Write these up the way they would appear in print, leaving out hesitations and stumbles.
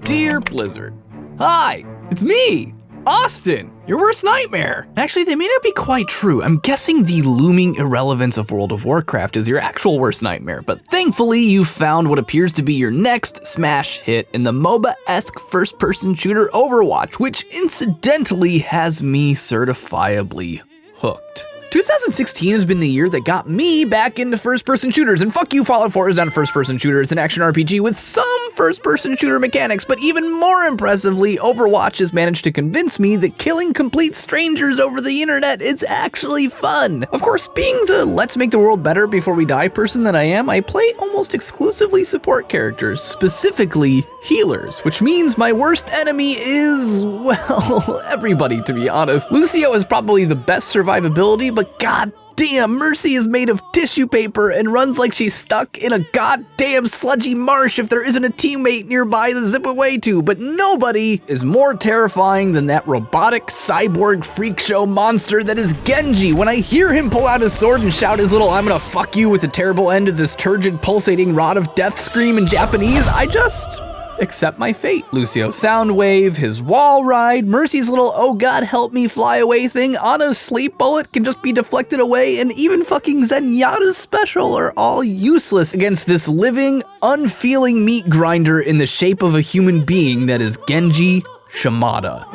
Dear Blizzard, hi, it's me, Austin, your worst nightmare. Actually, they may not be quite true. I'm guessing the looming irrelevance of World of Warcraft is your actual worst nightmare, but thankfully you found what appears to be your next smash hit in the MOBA-esque first-person shooter Overwatch, which incidentally has me certifiably hooked. 2016 has been the year that got me back into first-person shooters, and fuck you, Fallout 4 is not a first-person shooter, it's an action RPG with some first-person shooter mechanics, but even more impressively, Overwatch has managed to convince me that killing complete strangers over the internet is actually fun. Of course, being the let's make the world better before we die person that I am, I play almost exclusively support characters, specifically healers, which means my worst enemy is, well, everybody, to be honest. Lucio has probably the best survivability, but god damn, Mercy is made of tissue paper and runs like she's stuck in a goddamn sludgy marsh if there isn't a teammate nearby to zip away to, but nobody is more terrifying than that robotic cyborg freak show monster that is Genji. When I hear him pull out his sword and shout his little "I'm gonna fuck you with the terrible end of this turgid pulsating rod of death" scream in Japanese, I just accept my fate. Lucio's sound wave, his wall ride, Mercy's little "oh god help me fly away" thing, Ana's sleep bullet can just be deflected away, and even fucking Zenyatta's special are all useless against this living, unfeeling meat grinder in the shape of a human being that is Genji Shimada.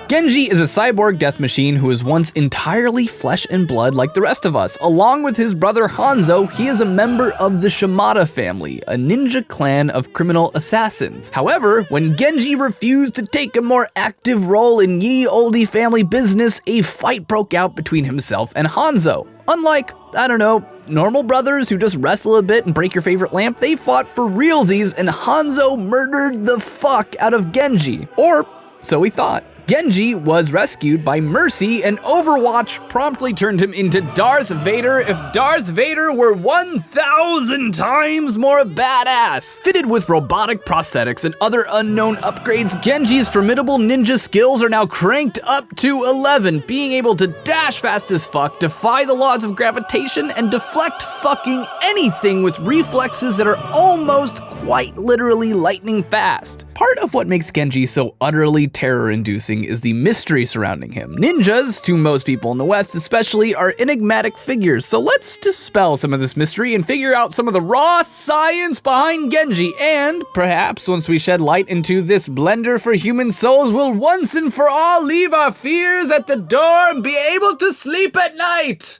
Genji is a cyborg death machine who was once entirely flesh and blood like the rest of us. Along with his brother Hanzo, he is a member of the Shimada family, a ninja clan of criminal assassins. However, when Genji refused to take a more active role in ye olde family business, a fight broke out between himself and Hanzo. Unlike, I don't know, normal brothers who just wrestle a bit and break your favorite lamp, they fought for realsies and Hanzo murdered the fuck out of Genji. Or so we thought. Genji was rescued by Mercy, and Overwatch promptly turned him into Darth Vader if Darth Vader were 1,000 times more badass. Fitted with robotic prosthetics and other unknown upgrades, Genji's formidable ninja skills are now cranked up to 11, being able to dash fast as fuck, defy the laws of gravitation, and deflect fucking anything with reflexes that are almost quite literally lightning fast. Part of what makes Genji so utterly terror-inducing is the mystery surrounding him. Ninjas, to most people in the West especially, are enigmatic figures, so let's dispel some of this mystery and figure out some of the raw science behind Genji, and perhaps once we shed light into this blender for human souls, we'll once and for all leave our fears at the door and be able to sleep at night!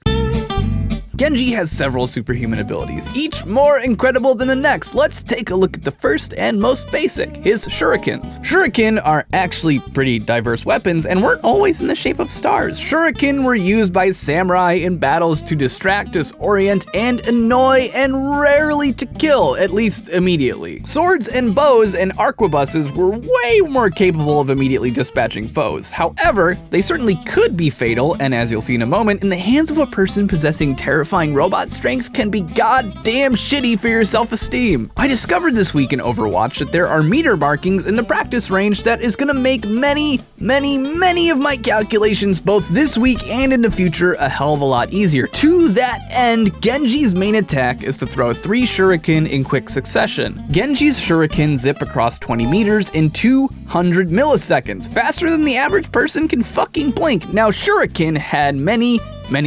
Genji has several superhuman abilities, each more incredible than the next. Let's take a look at the first and most basic, his shurikens. Shuriken are actually pretty diverse weapons and weren't always in the shape of stars. Shuriken were used by samurai in battles to distract, disorient, and annoy, and rarely to kill, at least immediately. Swords and bows and arquebuses were way more capable of immediately dispatching foes. However, they certainly could be fatal, and as you'll see in a moment, in the hands of a person possessing terrifying robot strength can be goddamn shitty for your self-esteem. I discovered this week in Overwatch that there are meter markings in the practice range that is gonna make many of my calculations both this week and in the future a hell of a lot easier. To that end, Genji's main attack is to throw 3 shuriken in quick succession. Genji's shuriken zip across 20 meters in 200 milliseconds, faster than the average person can fucking blink. Now, shuriken had many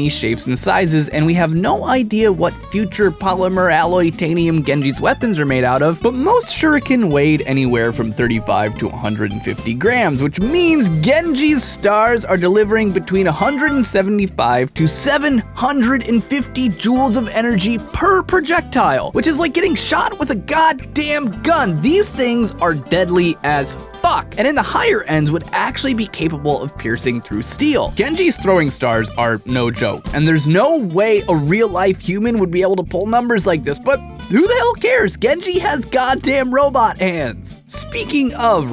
shapes and sizes, and we have no idea what future polymer alloy titanium Genji's weapons are made out of, but most shuriken weighed anywhere from 35 to 150 grams, which means Genji's stars are delivering between 175 to 750 joules of energy per projectile, which is like getting shot with a goddamn gun. These things are deadly as fuck, and in the higher ends would actually be capable of piercing through steel. Genji's throwing stars are no joke, and there's no way a real-life human would be able to pull numbers like this, but who the hell cares? Genji has goddamn robot hands. Speaking of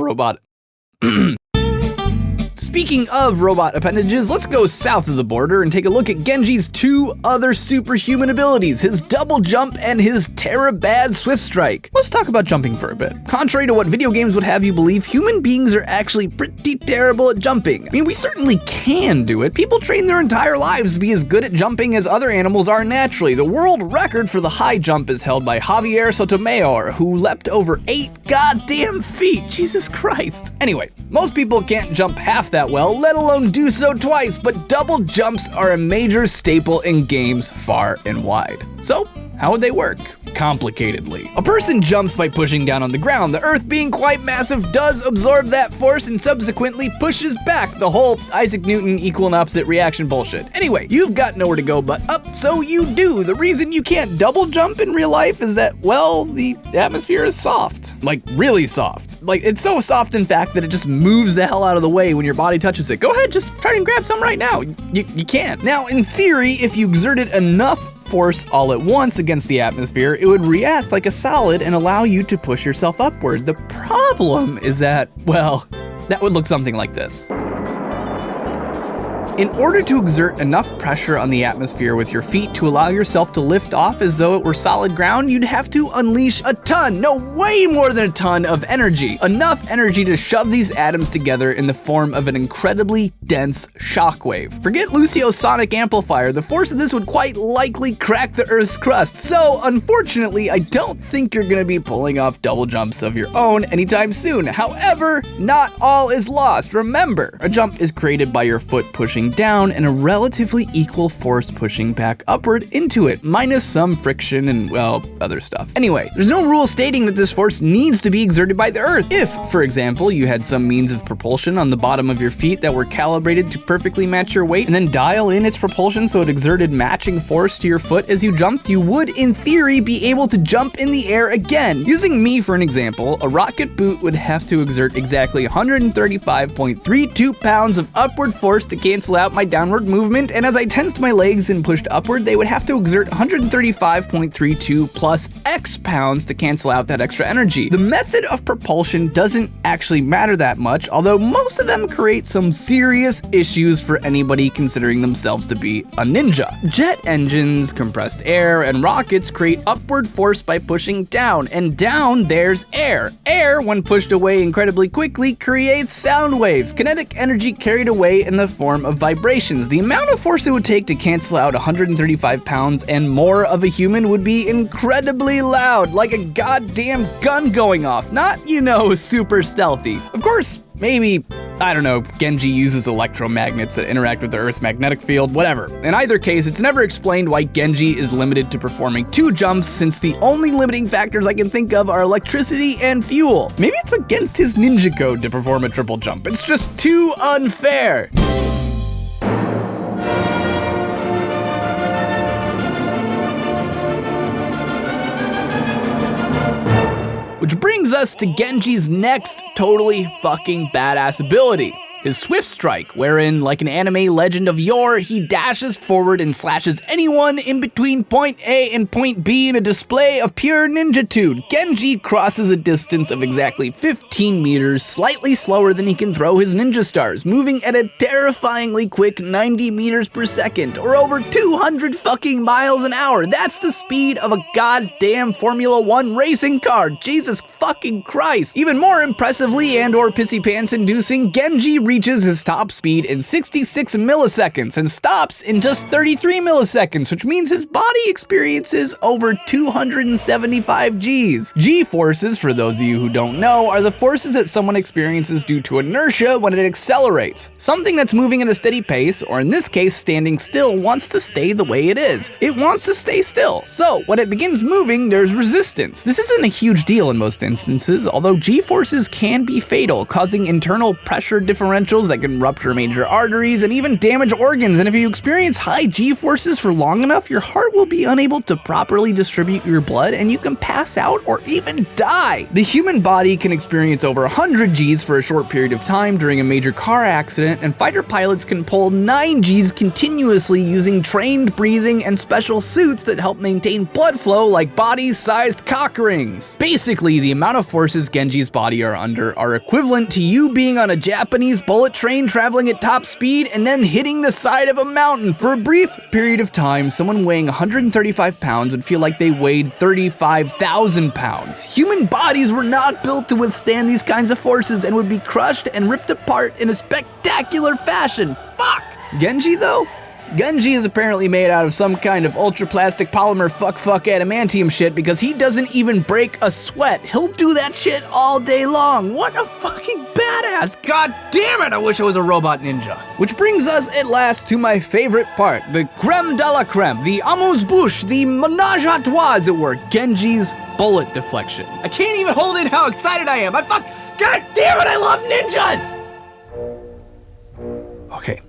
Speaking of robot appendages, let's go south of the border and take a look at Genji's two other superhuman abilities, his double jump and his Terabad Swift Strike. Let's talk about jumping for a bit. Contrary to what video games would have you believe, human beings are actually pretty terrible at jumping. I mean, we certainly can do it. People train their entire lives to be as good at jumping as other animals are naturally. The world record for the high jump is held by Javier Sotomayor, who leapt over 8 goddamn feet. Jesus Christ. Anyway, most people can't jump half that well, let alone do so twice, but double jumps are a major staple in games far and wide. So, how would they work? Complicatedly. A person jumps by pushing down on the ground. The earth, being quite massive, does absorb that force and subsequently pushes back. The whole Isaac Newton equal and opposite reaction bullshit. Anyway, you've got nowhere to go but up, so you do. The reason you can't double jump in real life is that, well, the atmosphere is soft. Like, really soft. Like, it's so soft, in fact, that it just moves the hell out of the way when your body touches it. Go ahead, just try and grab some right now. You can't. Now, in theory, if you exerted enough force all at once against the atmosphere, it would react like a solid and allow you to push yourself upward. The problem is that, well, that would look something like this. In order to exert enough pressure on the atmosphere with your feet to allow yourself to lift off as though it were solid ground, you'd have to unleash a ton, no, way more than a ton of energy. Enough energy to shove these atoms together in the form of an incredibly dense shockwave. Forget Lucio's sonic amplifier, the force of this would quite likely crack the Earth's crust. So, unfortunately, I don't think you're gonna be pulling off double jumps of your own anytime soon. However, not all is lost. Remember, a jump is created by your foot pushing down and a relatively equal force pushing back upward into it, minus some friction and, well, other stuff. Anyway, there's no rule stating that this force needs to be exerted by the Earth. If, for example, you had some means of propulsion on the bottom of your feet that were calibrated to perfectly match your weight and then dial in its propulsion so it exerted matching force to your foot as you jumped, you would, in theory, be able to jump in the air again. Using me for an example, a rocket boot would have to exert exactly 135.32 pounds of upward force to cancel out my downward movement, and as I tensed my legs and pushed upward, they would have to exert 135.32 plus X pounds to cancel out that extra energy. The method of propulsion doesn't actually matter that much, although most of them create some serious issues for anybody considering themselves to be a ninja. Jet engines, compressed air, and rockets create upward force by pushing down, and down there's air. Air, when pushed away incredibly quickly, creates sound waves, kinetic energy carried away in the form of vibrations. The amount of force it would take to cancel out 135 pounds and more of a human would be incredibly loud, like a goddamn gun going off, not, you know, super stealthy. Of course, maybe, I don't know, Genji uses electromagnets that interact with the Earth's magnetic field, whatever. In either case, it's never explained why Genji is limited to performing 2 jumps, since the only limiting factors I can think of are electricity and fuel. Maybe it's against his ninja code to perform a triple jump. It's just too unfair. Which brings us to Genji's next totally fucking badass ability. His Swift Strike, wherein, like an anime legend of yore, he dashes forward and slashes anyone in between point A and point B in a display of pure ninjitude. Genji crosses a distance of exactly 15 meters, slightly slower than he can throw his ninja stars, moving at a terrifyingly quick 90 meters per second, or over 200 fucking miles an hour. That's the speed of a goddamn Formula 1 racing car. Jesus fucking Christ. Even more impressively and or pissy pants inducing, Genji reaches his top speed in 66 milliseconds and stops in just 33 milliseconds, which means his body experiences over 275 Gs. G-forces, for those of you who don't know, are the forces that someone experiences due to inertia when it accelerates. Something that's moving at a steady pace, or in this case standing still, wants to stay the way it is. It wants to stay still. So when it begins moving, there's resistance. This isn't a huge deal in most instances, although G-forces can be fatal, causing internal pressure differentials that can rupture major arteries and even damage organs. And if you experience high G-forces for long enough, your heart will be unable to properly distribute your blood and you can pass out or even die. The human body can experience over 100 Gs for a short period of time during a major car accident, and fighter pilots can pull 9 Gs continuously using trained breathing and special suits that help maintain blood flow like body-sized cock rings. Basically, the amount of forces Genji's body are under are equivalent to you being on a Japanese bullet train traveling at top speed and then hitting the side of a mountain. For a brief period of time, someone weighing 135 pounds would feel like they weighed 35,000 pounds. Human bodies were not built to withstand these kinds of forces and would be crushed and ripped apart in a spectacular fashion. Fuck! Genji though? Genji is apparently made out of some kind of ultra-plastic polymer fuck adamantium shit because he doesn't even break a sweat. He'll do that shit all day long. What a fucking badass. God damn it, I wish I was a robot ninja. Which brings us at last to my favorite part, the creme de la creme, the amuse-bouche, the menage a trois, as it were, Genji's bullet deflection. I can't even hold in how excited I am. God damn it, I love ninjas! Okay,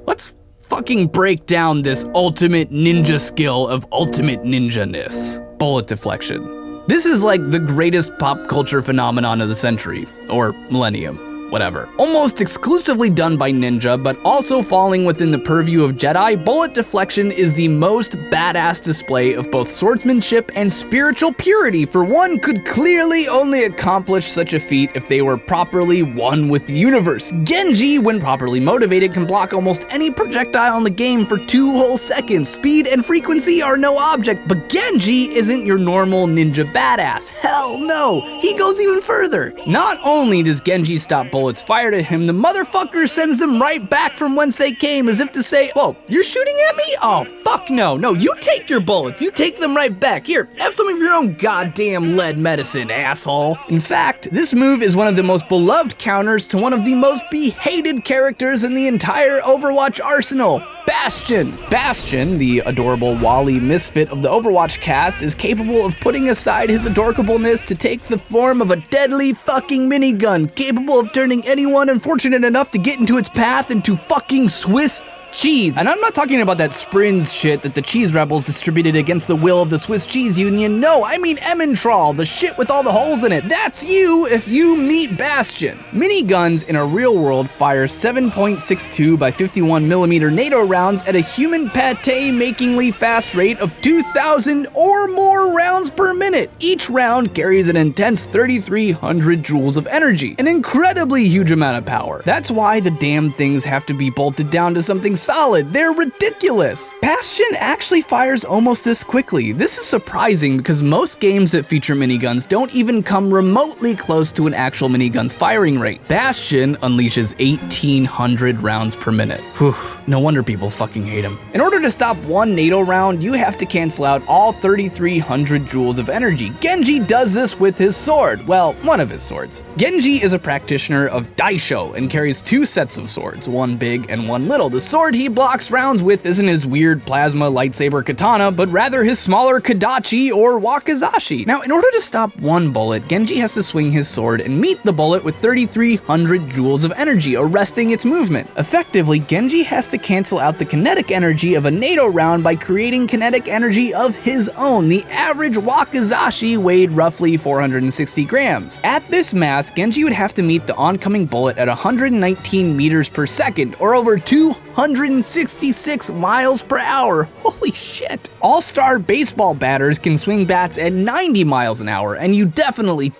let's fucking break down this ultimate ninja skill of ultimate ninja-ness. Bullet deflection. This is like the greatest pop culture phenomenon of the century, or millennium. Whatever. Almost exclusively done by ninja, but also falling within the purview of Jedi, bullet deflection is the most badass display of both swordsmanship and spiritual purity, for one could clearly only accomplish such a feat if they were properly one with the universe. Genji, when properly motivated, can block almost any projectile in the game for 2 whole seconds. Speed and frequency are no object, but Genji isn't your normal ninja badass. Hell no! He goes even further. Not only does Genji stop bullets fired at him, the motherfucker sends them right back from whence they came, as if to say, whoa, you're shooting at me? Oh, fuck no. No, you take your bullets. You take them right back. Here, have some of your own goddamn lead medicine, asshole. In fact, this move is one of the most beloved counters to one of the most behated characters in the entire Overwatch arsenal, Bastion. Bastion, the adorable Wally misfit of the Overwatch cast, is capable of putting aside his adorableness to take the form of a deadly fucking minigun, capable of turning anyone unfortunate enough to get into its path into fucking Swiss cheese. And I'm not talking about that Sprinz shit that the cheese rebels distributed against the will of the Swiss Cheese Union. No, I mean Emmentroll, the shit with all the holes in it. That's you if you meet Bastion. Miniguns in a real world fire 7.62 by 51mm NATO rounds at a human pate-makingly fast rate of 2,000 or more rounds per minute. Each round carries an intense 3,300 joules of energy, an incredibly huge amount of power. That's why the damn things have to be bolted down to something solid. They're ridiculous. Bastion actually fires almost this quickly. This is surprising because most games that feature miniguns don't even come remotely close to an actual minigun's firing rate. Bastion unleashes 1,800 rounds per minute. Whew, no wonder people fucking hate him. In order to stop one NATO round, you have to cancel out all 3,300 joules of energy. Genji does this with his sword. Well, one of his swords. Genji is a practitioner of Daisho and carries 2 sets of swords, one big and one little. The sword he blocks rounds with isn't his weird plasma lightsaber katana, but rather his smaller Kadachi or Wakizashi. Now, in order to stop one bullet, Genji has to swing his sword and meet the bullet with 3,300 joules of energy, arresting its movement. Effectively, Genji has to cancel out the kinetic energy of a NATO round by creating kinetic energy of his own. The average Wakizashi weighed roughly 460 grams. At this mass, Genji would have to meet the oncoming bullet at 119 meters per second, or over 266 miles per hour. Holy shit. All-star baseball batters can swing bats at 90 miles an hour, and you definitely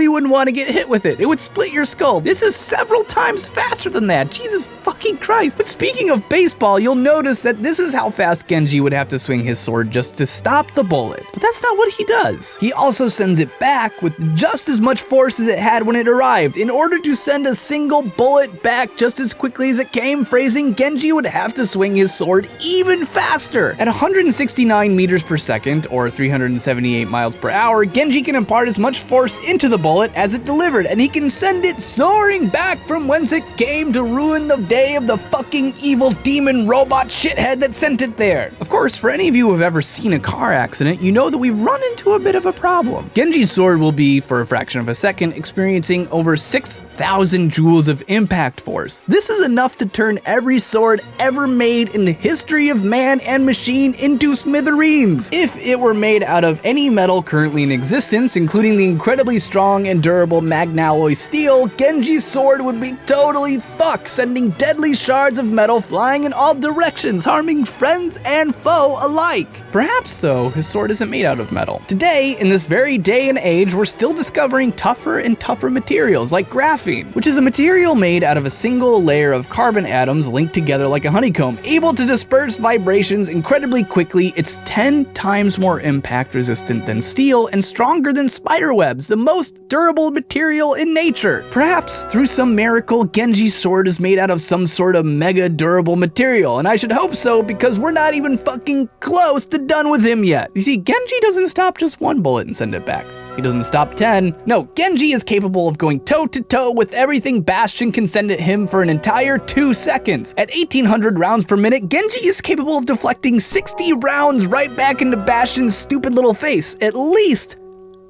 wouldn't want to get hit with it. It would split your skull. This is several times faster than that. Jesus fucking Christ. But speaking of baseball, you'll notice that this is how fast Genji would have to swing his sword just to stop the bullet. But that's not what he does. He also sends it back with just as much force as it had when it arrived. In order to send a single bullet back just as quickly as it came, phrasing, Genji would have to swing his sword even faster. At 169 meters per second, or 378 miles per hour, Genji can impart as much force into the bullet as it delivered, and he can send it soaring back from whence it came to ruin the day of the fucking evil demon robot shithead that sent it there. Of course, for any of you who have ever seen a car accident, you know that we've run into a bit of a problem. Genji's sword will be, for a fraction of a second, experiencing over 6,000 joules of impact force. This is enough to turn every sword ever made in the history of man and machine into smithereens. If it were made out of any metal currently in existence, including the incredibly strong and durable magnalloy steel, Genji's sword would be totally fucked, sending deadly shards of metal flying in all directions, harming friends and foe alike. Perhaps, though, his sword isn't made out of metal. Today, in this very day and age, we're still discovering tougher and tougher materials like graphene, which is a material made out of a single layer of carbon atoms linked together like a honeycomb, able to disperse vibrations incredibly quickly. It's 10 times more impact resistant than steel and stronger than spider webs, the most durable material in nature. Perhaps, through some miracle, Genji's sword is made out of some sort of mega durable material, and I should hope so because we're not even fucking close to done with him yet. You see, Genji doesn't stop just one bullet and send it back. He doesn't stop 10. No, Genji is capable of going toe-to-toe with everything Bastion can send at him for an entire 2 seconds. At 1800 rounds per minute, Genji is capable of deflecting 60 rounds right back into Bastion's stupid little face. At least,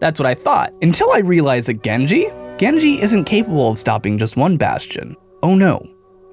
that's what I thought. Until I realized that Genji isn't capable of stopping just one Bastion. Oh no.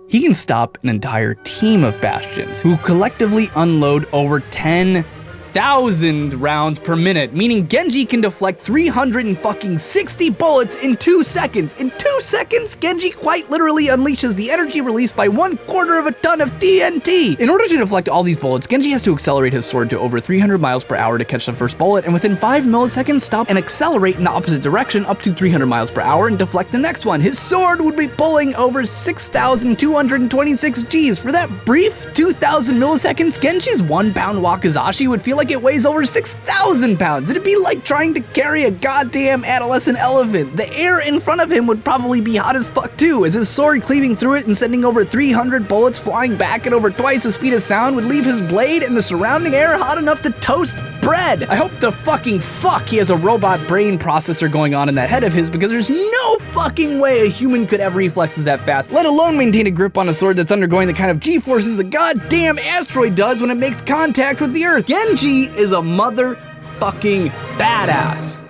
He can stop an entire team of Bastions who collectively unload over 10,000 rounds per minute, meaning Genji can deflect 360 bullets in 2 seconds. In 2 seconds, Genji quite literally unleashes the energy released by 1/4 of a ton of TNT. In order to deflect all these bullets, Genji has to accelerate his sword to over 300 miles per hour to catch the first bullet, and within 5 milliseconds stop and accelerate in the opposite direction up to 300 miles per hour and deflect the next one. His sword would be pulling over 6,226 Gs. For that brief 2,000 milliseconds, Genji's 1-pound wakizashi would feel like it weighs over 6,000 pounds. It'd be like trying to carry a goddamn adolescent elephant. The air in front of him would probably be hot as fuck too, as his sword cleaving through it and sending over 300 bullets flying back at over twice the speed of sound would leave his blade and the surrounding air hot enough to toast bread. I hope the fucking fuck he has a robot brain processor going on in that head of his, because there's no fucking way a human could have reflexes that fast, let alone maintain a grip on a sword that's undergoing the kind of G-forces a goddamn asteroid does when it makes contact with the Earth. Genji is a motherfucking badass.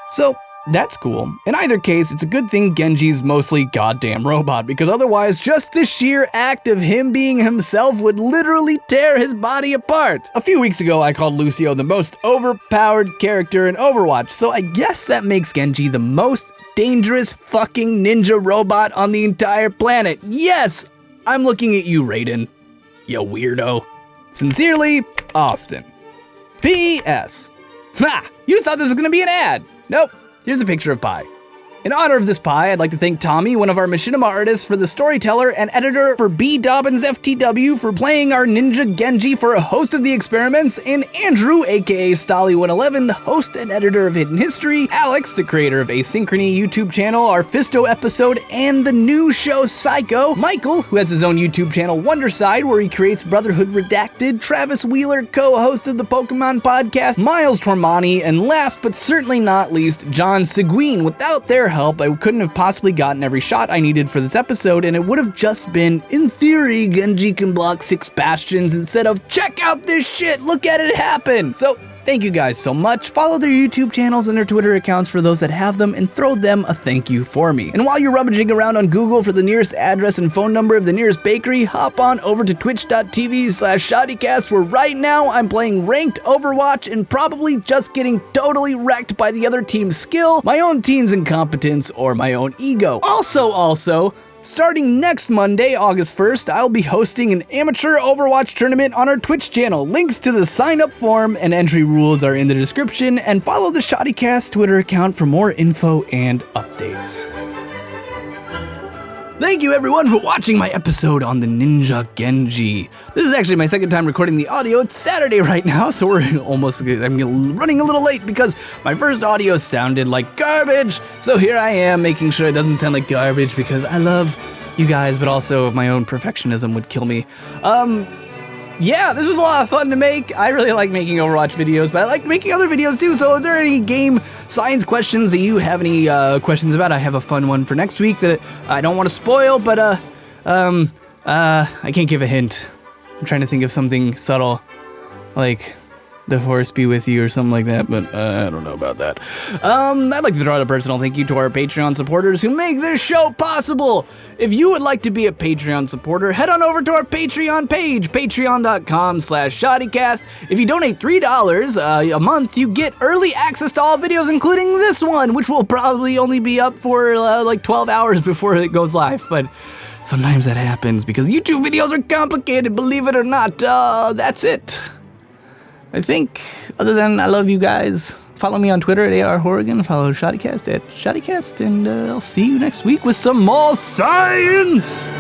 So, that's cool. In either case, it's a good thing Genji's mostly goddamn robot, because otherwise, just the sheer act of him being himself would literally tear his body apart. A few weeks ago, I called Lucio the most overpowered character in Overwatch, so I guess that makes Genji the most dangerous fucking ninja robot on the entire planet. Yes, I'm looking at you, Raiden, you weirdo. Sincerely, Austin. P.S. Ha! You thought this was gonna be an ad. Nope, here's a picture of pie. In honor of this pie, I'd like to thank Tommy, one of our Machinima artists, for the storyteller and editor for B. Dobbins FTW for playing our ninja Genji for a host of the experiments, and Andrew, aka Stolly111, the host and editor of Hidden History, Alex, the creator of Asynchrony YouTube channel, our Fisto episode, and the new show Psycho, Michael, who has his own YouTube channel Wonderside, where he creates Brotherhood Redacted, Travis Wheeler, co-host of the Pokemon podcast, Miles Tormani, and last but certainly not least, John Seguin. Without their help, I couldn't have possibly gotten every shot I needed for this episode, and it would have just been, in theory, Genji can block 6 bastions instead of, check out this shit, look at it happen. So, thank you guys so much. Follow their YouTube channels and their Twitter accounts for those that have them, and throw them a thank you for me. And while you're rummaging around on Google for the nearest address and phone number of the nearest bakery, hop on over to twitch.tv/shoddycast, where right now I'm playing ranked Overwatch and probably just getting totally wrecked by the other team's skill, my own team's incompetence, or my own ego. Also, starting next Monday, August 1st, I'll be hosting an amateur Overwatch tournament on our Twitch channel. Links to the sign-up form and entry rules are in the description, and follow the Shoddycast Twitter account for more info and updates. Thank you everyone for watching my episode on the Ninja Genji. This is actually my second time recording the audio. It's Saturday right now, so I'm running a little late because my first audio sounded like garbage. So here I am making sure it doesn't sound like garbage because I love you guys, but also my own perfectionism would kill me. Yeah, this was a lot of fun to make. I really like making Overwatch videos, but I like making other videos too. So is there any game science questions that you have any questions about? I have a fun one for next week that I don't want to spoil, but I can't give a hint. I'm trying to think of something subtle, like the force be with you or something like that, but I don't know about that. I'd like to throw out a personal thank you to our Patreon supporters who make this show possible. If you would like to be a Patreon supporter, head on over to our Patreon page, patreon.com/shoddycast. If you donate $3 a month, you get early access to all videos, including this one, which will probably only be up for like 12 hours before it goes live, but Sometimes that happens because YouTube videos are complicated, believe it or not. That's it. I think, other than I love you guys, follow me on Twitter at ARHorrigan, follow Shoddycast at Shoddycast, and I'll see you next week with some more science!